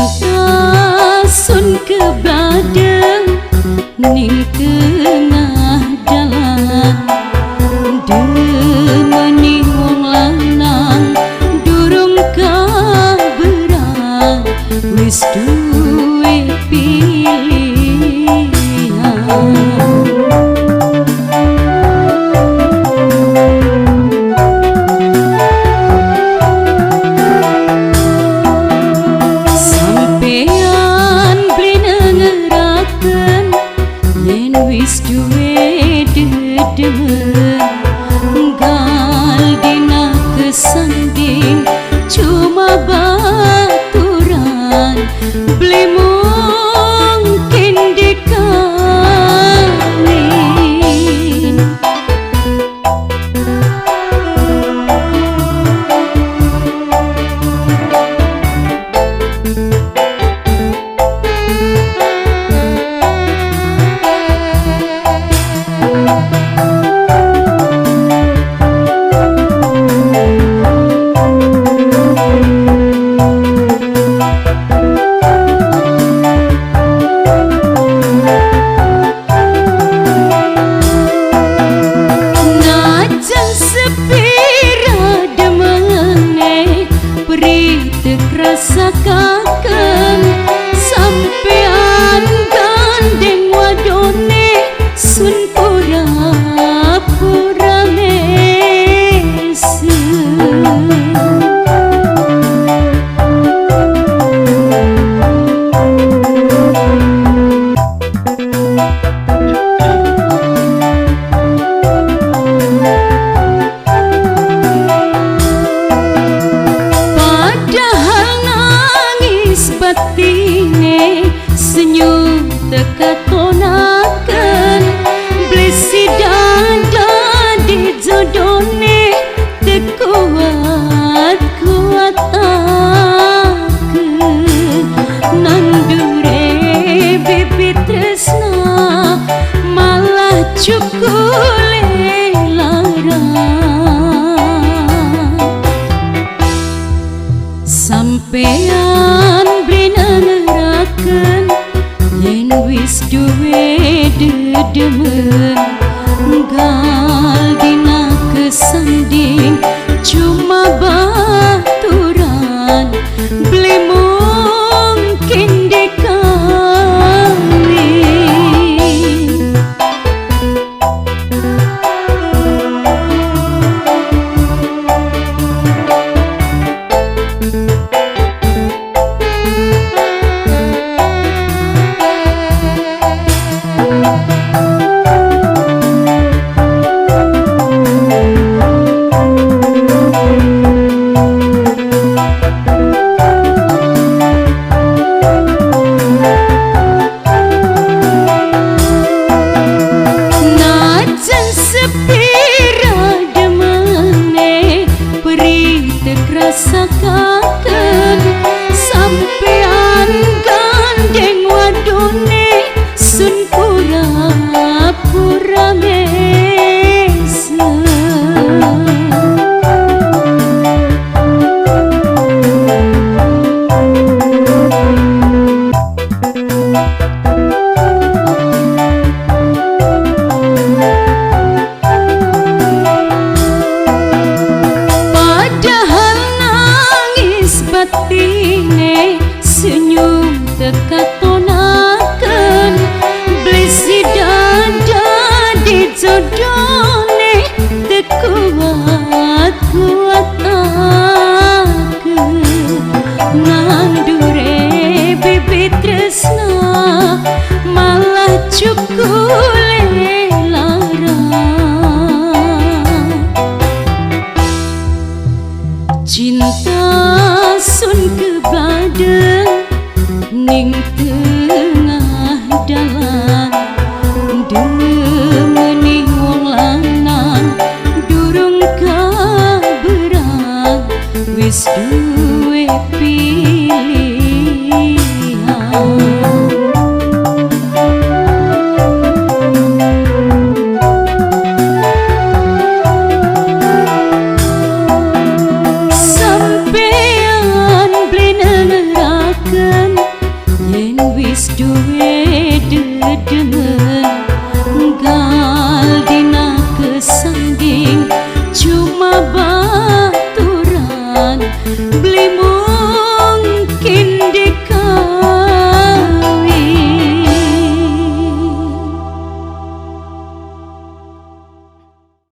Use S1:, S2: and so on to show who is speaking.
S1: Cinta sun kebadeng ning tengah dalan, demeni wong lanang durung kaberan, wis duwe pilihan. Wis duwe dedemen gal dina kesanding cuma baturan beli mungkin dikawin. Rasakan sampean gandeng wadone sun pura-pura mesem. Batine senyum teka tonaken blesi dada di jodone tekuat-kuat aken nandure bibit tresna malah cukule lara sampean yen wis duwe dedemen gal dina kesanding cuma baturan beli mungkin dikawin. Rasakan sampean gandeng wadone sun pura-pura mesem. Batine senyum teka tonaken blesi dada di jodone tekuat-kuat aken nandure bibit tresna malah cukule lara cinta sun kebadeng ning tengah dalan, demeni wong lanang durung kaberan, wis duwe pilihan. Sampean beli neraka wis duwe dedemen